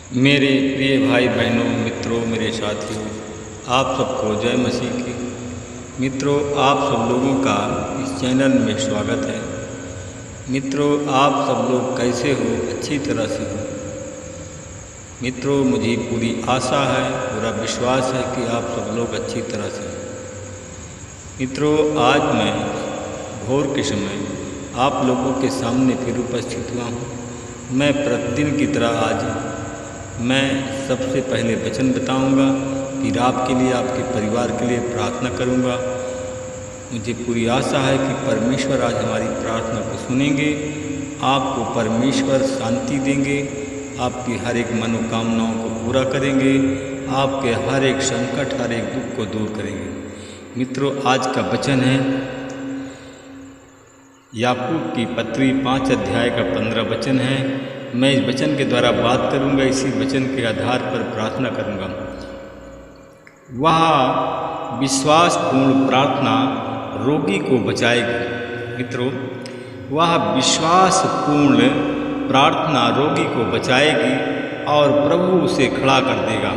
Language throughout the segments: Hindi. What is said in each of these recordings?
मेरे प्रिय भाई बहनों, मित्रों, मेरे साथियों, आप सबको जय मसीह की। मित्रों, आप सब लोगों का इस चैनल में स्वागत है। मित्रों, आप सब लोग कैसे हो? अच्छी तरह से हो। मित्रों, मुझे पूरी आशा है, पूरा विश्वास है कि आप सब लोग अच्छी तरह से हो। मित्रों, आज मैं भोर के समय आप लोगों के सामने फिर उपस्थित हुआ हूँ। मैं प्रतिदिन की तरह आज मैं सबसे पहले वचन बताऊंगा, फिर आपके लिए, आपके परिवार के लिए प्रार्थना करूंगा। मुझे पूरी आशा है कि परमेश्वर आज हमारी प्रार्थना को सुनेंगे, आपको परमेश्वर शांति देंगे, आपकी हर एक मनोकामनाओं को पूरा करेंगे, आपके हर एक संकट, हर एक दुख को दूर करेंगे। मित्रों, आज का वचन है याकूब की पत्री 5 अध्याय का 15 वचन है। मैं इस वचन के द्वारा बात करूंगा, इसी वचन के आधार पर प्रार्थना करूंगा। वह विश्वासपूर्ण प्रार्थना रोगी को बचाएगी। मित्रों, वह विश्वासपूर्ण प्रार्थना रोगी को बचाएगी और प्रभु उसे खड़ा कर देगा।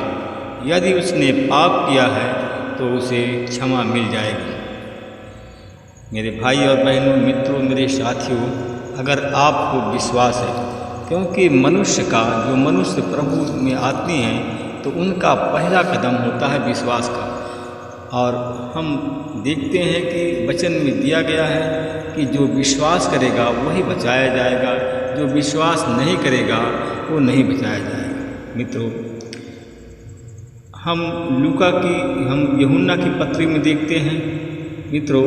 यदि उसने पाप किया है तो उसे क्षमा मिल जाएगी। मेरे भाई और बहनों, मित्रों, मेरे साथियों, अगर आपको विश्वास है, क्योंकि जो मनुष्य प्रभु में आते हैं तो उनका पहला कदम होता है विश्वास का। और हम देखते हैं कि वचन में दिया गया है कि जो विश्वास करेगा वही बचाया जाएगा, जो विश्वास नहीं करेगा वो नहीं बचाया जाएगा। मित्रों, हम यूहन्ना की पत्री में देखते हैं। मित्रों,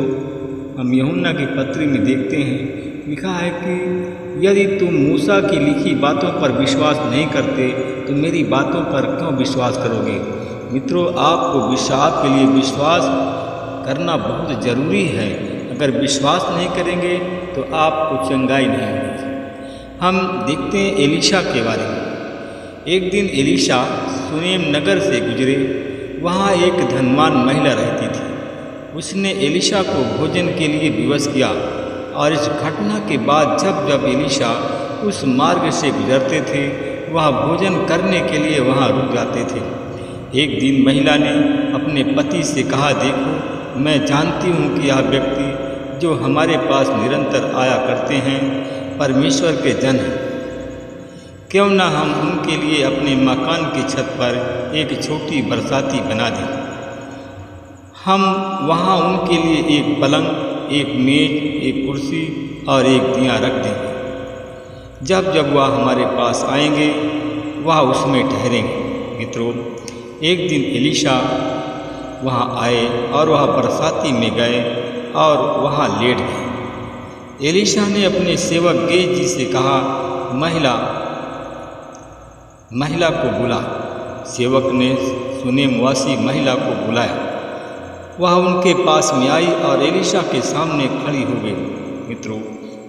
हम यूहन्ना की पत्री में देखते हैं, लिखा है कि यदि तुम मूसा की लिखी बातों पर विश्वास नहीं करते तो मेरी बातों पर क्यों विश्वास करोगे? मित्रों, आपके लिए विश्वास करना बहुत ज़रूरी है। अगर विश्वास नहीं करेंगे तो आपको चंगाई नहीं मिलेगी। हम देखते हैं एलीशा के बारे में। एक दिन एलीशा सुनेम नगर से गुजरे। वहाँ एक धनवान महिला रहती थी। उसने एलीशा को भोजन के लिए विवश किया और इस घटना के बाद जब एलीशा उस मार्ग से गुजरते थे वह भोजन करने के लिए वहाँ रुक जाते थे। एक दिन महिला ने अपने पति से कहा, देखो, मैं जानती हूँ कि यह व्यक्ति जो हमारे पास निरंतर आया करते हैं परमेश्वर के जन हैं। क्यों ना हम उनके लिए अपने मकान की छत पर एक छोटी बरसाती बना दें। हम वहाँ उनके लिए एक पलंग, एक मेज, एक कुर्सी और एक दिया रख देंगे। जब वह हमारे पास आएंगे वह उसमें ठहरेंगे। मित्रों, एक दिन एलीशा वहाँ आए और वह बरसाती में गए और वहाँ लेट गए। एलीशा ने अपने सेवक गेहजी से कहा, महिला को बुला। सेवक ने सुनेमवासी महिला को बुलाया। वह उनके पास में आई और एलीशा के सामने खड़ी हो गई। मित्रों,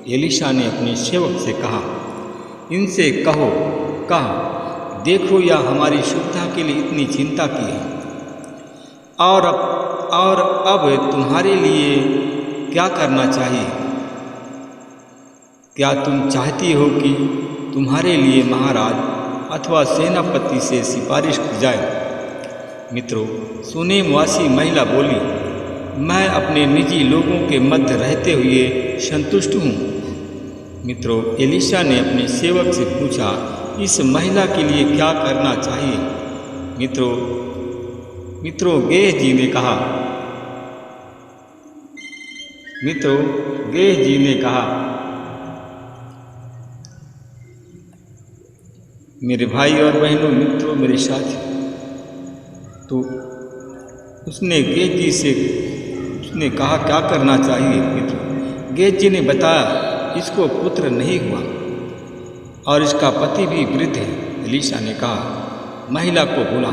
एलीशा ने अपने सेवक से कहा, इनसे कहा, देखो, यह हमारी सुविधा के लिए इतनी चिंता की है और अब तुम्हारे लिए क्या करना चाहिए? क्या तुम चाहती हो कि तुम्हारे लिए महाराज अथवा सेनापति से सिफारिश की जाए? मित्रों, सुनेमवासी महिला बोली, मैं अपने निजी लोगों के मध्य रहते हुए संतुष्ट हूँ। मित्रों, एलीशा ने अपने सेवक से पूछा, इस महिला के लिए क्या करना चाहिए? मित्रों, गेहजी ने कहा, मेरे भाई और बहनों, मित्रों, मेरे साथी, तो उसने गेहजी से कहा क्या करना चाहिए? मित्रों, गेहजी ने बताया, इसको पुत्र नहीं हुआ और इसका पति भी वृद्ध है। एलीशा ने कहा, महिला को बुला।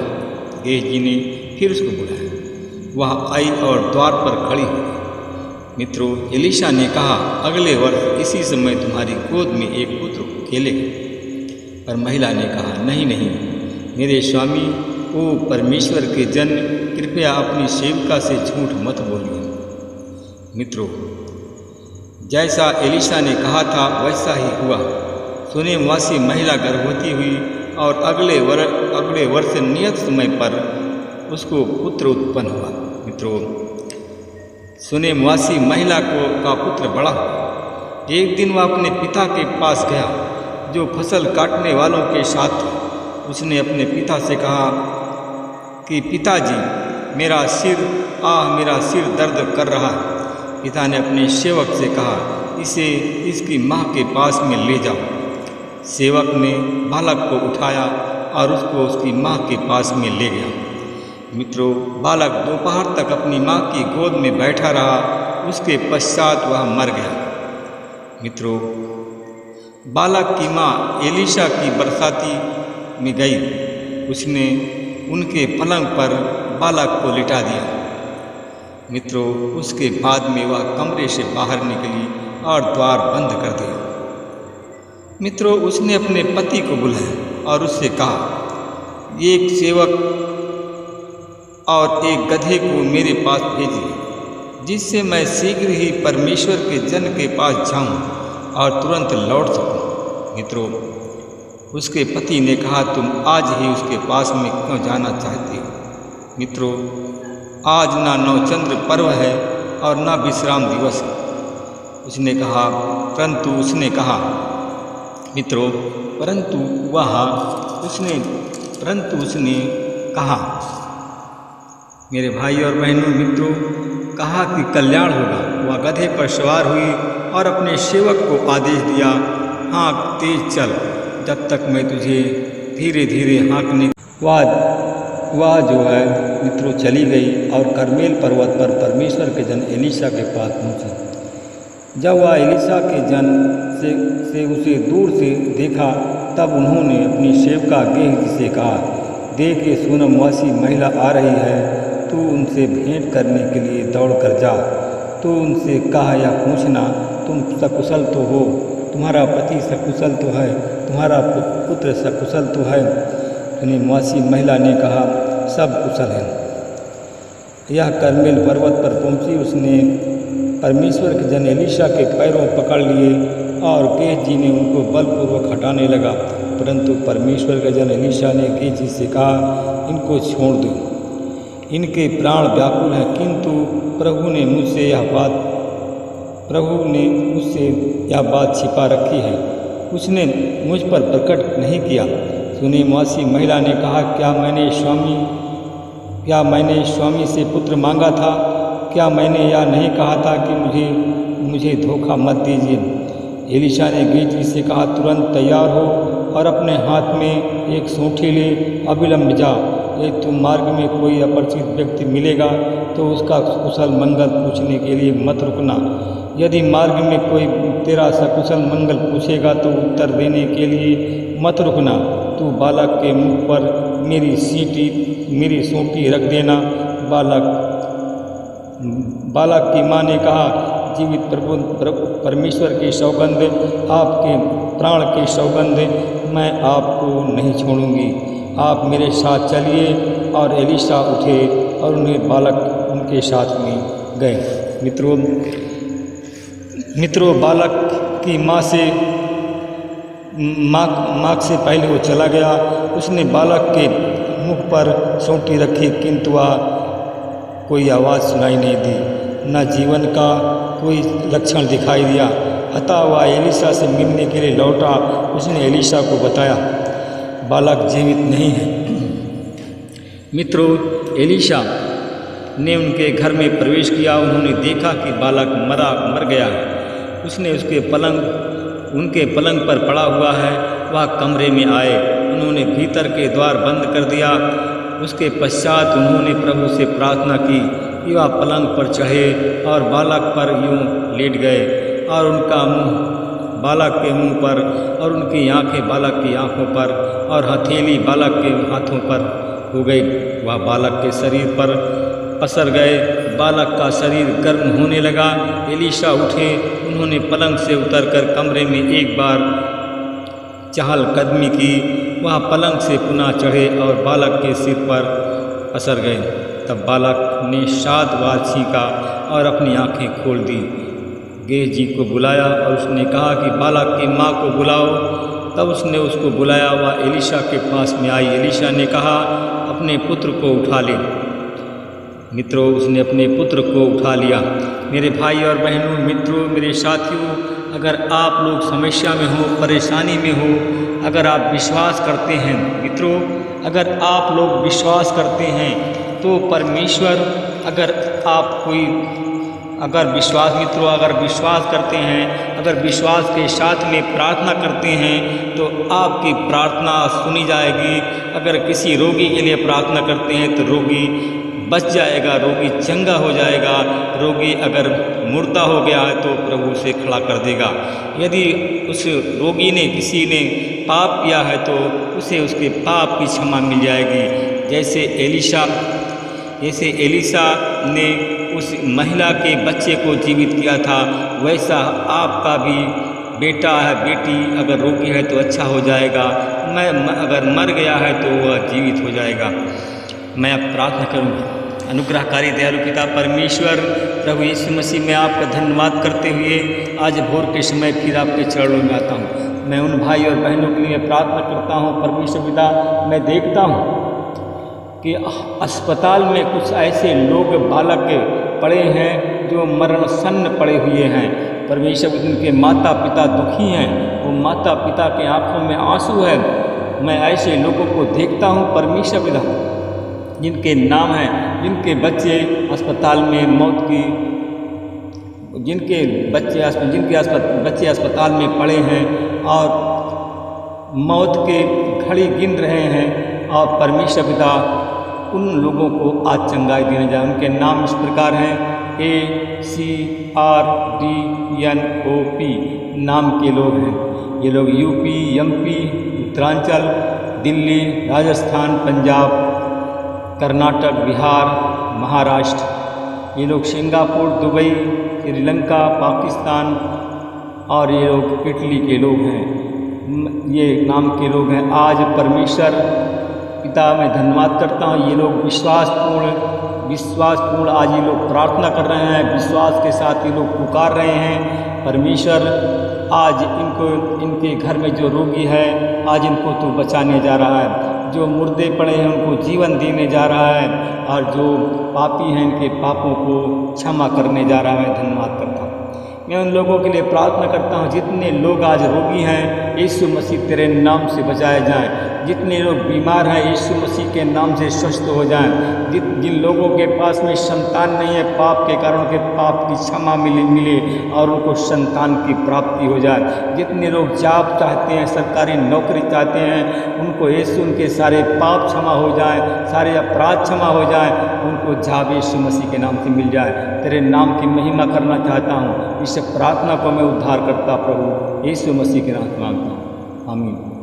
गेहजी ने फिर उसको बुलाया। वह आई और द्वार पर खड़ी हो गई। मित्रों, एलीशा ने कहा, अगले वर्ष इसी समय तुम्हारी गोद में एक पुत्र खेलेगा। पर महिला ने कहा, नहीं, मेरे स्वामी, ओ परमेश्वर के जन, कृपया अपनी सेविका से झूठ मत बोलिए। मित्रों, जैसा एलीशा ने कहा था वैसा ही हुआ। सुनेमवासी महिला गर्भवती हुई और अगले वर्ष नियत समय पर उसको पुत्र उत्पन्न हुआ। मित्रों, सुनेमवासी महिला का पुत्र बड़ा हुआ। एक दिन वह अपने पिता के पास गया जो फसल काटने वालों के साथ था। उसने अपने पिता से कहा कि पिताजी, मेरा सिर दर्द कर रहा है। पिता ने अपने सेवक से कहा, इसे इसकी माँ के पास में ले जाओ। सेवक ने बालक को उठाया और उसको उसकी माँ के पास में ले गया। मित्रों, बालक दोपहर तक अपनी माँ की गोद में बैठा रहा। उसके पश्चात वह मर गया। मित्रों, बालक की माँ एलीशा की बरसाती में गई। उसने उनके पलंग पर बालक को लिटा दिया। मित्रों, उसके बाद में वह कमरे से बाहर निकली और द्वार बंद कर दिया। मित्रों, उसने अपने पति को बुलाया और उससे कहा, एक सेवक और एक गधे को मेरे पास भेजिए, जिससे मैं शीघ्र ही परमेश्वर के जन के पास जाऊं और तुरंत लौट सकूं। मित्रों, उसके पति ने कहा, तुम आज ही उसके पास में क्यों जाना चाहती हो? मित्रों, आज ना नवचंद्र पर्व है और ना विश्राम दिवस है। उसने कहा, परंतु उसने कहा, मेरे भाई और बहनों, मित्रों, कहा कि कल्याण होगा। वह गधे पर सवार हुई और अपने सेवक को आदेश दिया, हाँक तेज चल, जब तक मैं तुझे धीरे धीरे हाँकने। वह जो है मित्रों चली गई और कर्मेल पर्वत पर परमेश्वर के जन एलीशा के पास पहुँची। जब वह एलीशा के जन से उसे दूर से देखा, तब उन्होंने अपनी सेवका गेहजी से कहा, देख ये सुनमवासी महिला आ रही है, तू उनसे भेंट करने के लिए दौड़ कर जा। तू उनसे कहा या पूछना, तुम सकुशल तो हो, तुम्हारा पति सकुशल तो है, तुम्हारा पुत्र सकुशल तो है। सुनमवासी महिला ने कहा, सब कुशल है। यह कर्मेल पर्वत पर पहुंची। उसने परमेश्वर के जन एलीशा के पैरों पकड़ लिए और गेहजी ने उनको बलपूर्वक हटाने लगा। परंतु परमेश्वर के जन एलीशा ने गेहजी से कहा, इनको छोड़ दो, इनके प्राण व्याकुल हैं। किंतु प्रभु ने मुझसे यह बात छिपा रखी है, उसने मुझ पर प्रकट नहीं किया। सुनेमवासी महिला ने कहा, क्या मैंने स्वामी से पुत्र मांगा था? क्या मैंने यह नहीं कहा था कि मुझे धोखा मत दीजिए? एलीशा ने गेहजी से कहा, तुरंत तैयार हो और अपने हाथ में एक सोंठी ले, अविलंब जा। यदि तुम मार्ग में कोई अपरिचित व्यक्ति मिलेगा तो उसका कुशल मंगल पूछने के लिए मत रुकना। यदि मार्ग में कोई तेरा सकुशल मंगल पूछेगा तो उत्तर देने के लिए मत रुकना। तू बालक के मुख पर मेरी सोंटी रख देना। बालक की माँ ने कहा, जीवित प्रभु परमेश्वर की सौगंध, आपके प्राण की सौगंध, मैं आपको नहीं छोड़ूंगी। आप मेरे साथ चलिए। और एलीशा उठे और उन्हें बालक उनके साथ में गए। मित्रों, बालक की माँ से पहले वो चला गया। उसने बालक के मुख पर सोंटी रखी, किंतु वह कोई आवाज़ सुनाई नहीं दी, न जीवन का कोई लक्षण दिखाई दिया। अतः वह एलीशा से मिलने के लिए लौटा। उसने एलीशा को बताया, बालक जीवित नहीं है। मित्रों, एलीशा ने उनके घर में प्रवेश किया। उन्होंने देखा कि बालक मर गया है। उसने उनके पलंग पर पड़ा हुआ है। वह कमरे में आए। उन्होंने भीतर के द्वार बंद कर दिया। उसके पश्चात उन्होंने प्रभु से प्रार्थना की कि वह पलंग पर चढ़े और बालक पर यूं लेट गए, और उनका मुंह बालक के मुंह पर और उनकी आंखें बालक की आंखों पर और हथेली बालक के हाथों पर हो गई। वह बालक के शरीर पर पसर गए। बालक का शरीर गर्म होने लगा। एलीशा उठे। उन्होंने पलंग से उतरकर कमरे में एक बार चहलकदमी की। वह पलंग से पुनः चढ़े और बालक के सिर पर पसर गए। तब बालक ने 7 बार छींका और अपनी आंखें खोल दी। गेहजी को बुलाया और उसने कहा कि बालक की माँ को बुलाओ। तब उसने उसको बुलाया, वह एलीशा के पास में आई। एलीशा ने कहा, अपने पुत्र को उठा ले। मित्रों, उसने अपने पुत्र को उठा लिया। मेरे भाई और बहनों, मित्रों, मेरे साथियों, अगर आप लोग समस्या में हो, परेशानी में हो, अगर आप विश्वास करते हैं, मित्रों, अगर आप लोग विश्वास करते हैं तो परमेश्वर, अगर विश्वास करते हैं, अगर विश्वास के साथ में प्रार्थना करते हैं तो आपकी प्रार्थना सुनी जाएगी। अगर किसी रोगी के लिए प्रार्थना करते हैं तो रोगी बच जाएगा, रोगी चंगा हो जाएगा। रोगी अगर मुर्दा हो गया है तो प्रभु उसे खड़ा कर देगा। यदि उस रोगी ने, किसी ने पाप किया है तो उसे उसके पाप की क्षमा मिल जाएगी। जैसे एलीशा ने उस महिला के बच्चे को जीवित किया था, वैसा आपका भी बेटा है, बेटी अगर रोगी है तो अच्छा हो जाएगा। अगर मर गया है तो वह जीवित हो जाएगा। मैं अब प्रार्थना करूँगा। अनुग्रहकारी दयालु पिता परमेश्वर, प्रभु यीशु मसीह, मैं आपका धन्यवाद करते हुए आज भोर के समय फिर आपके चरणों में आता हूँ। मैं उन भाई और बहनों के लिए प्रार्थना करता हूँ। परमेश्वर पिता, मैं देखता हूँ कि अस्पताल में कुछ ऐसे लोग, बालक पड़े हैं जो मरणसन्न पड़े हुए हैं। परमेश्वर, उनके माता पिता दुखी हैं, वो माता पिता के आंखों में आंसू है। मैं ऐसे लोगों को देखता हूँ परमेश्वर पिता, जिनके नाम हैं, जिनके बच्चे अस्पताल में जिनके बच्चे अस्पताल में पड़े हैं और मौत के घड़ी गिन रहे हैं। और परमेश्वर पिता, उन लोगों को आज चंगाई देने जाए। उनके नाम इस प्रकार हैं, ACRDNOP नाम के लोग हैं। ये लोग यूपी, MP, उत्तरांचल, दिल्ली, राजस्थान, पंजाब, कर्नाटक, बिहार, महाराष्ट्र, ये लोग सिंगापुर, दुबई, श्रीलंका, पाकिस्तान और ये लोग इटली के लोग हैं। ये नाम के लोग हैं। आज परमेश्वर पिता, मैं धन्यवाद करता हूँ। ये लोग विश्वासपूर्ण आज ये लोग प्रार्थना कर रहे हैं, विश्वास के साथ ये लोग पुकार रहे हैं। परमेश्वर, आज इनके घर में जो रोगी है, आज इनको तू बचाने जा रहा है। जो मुर्दे पड़े हैं उनको जीवन देने जा रहा है, और जो पापी हैं इनके पापों को क्षमा करने जा रहा है। मैं धन्यवाद करता हूँ। मैं उन लोगों के लिए प्रार्थना करता हूँ जितने लोग आज रोगी हैं, यीशु मसीह तेरे नाम से बचाए जाएं। जितने लोग बीमार हैं, यीशु मसीह के नाम से स्वस्थ हो जाएं। जिन लोगों के पास में संतान नहीं है, पाप के कारण के पाप की क्षमा मिले और उनको संतान की प्राप्ति हो जाए। जितने लोग जॉब चाहते हैं, सरकारी नौकरी चाहते हैं, उनको यीशु, उनके सारे पाप क्षमा हो जाएं, सारे अपराध क्षमा हो जाएं, उनको जॉब यीशु मसीह के नाम से मिल जाए। तेरे नाम की महिमा करना चाहता हूँ। इस प्रार्थना को मैं उद्धार करता प्रभु यीशु मसीह के नाम से मांगता हूँ। आमीन।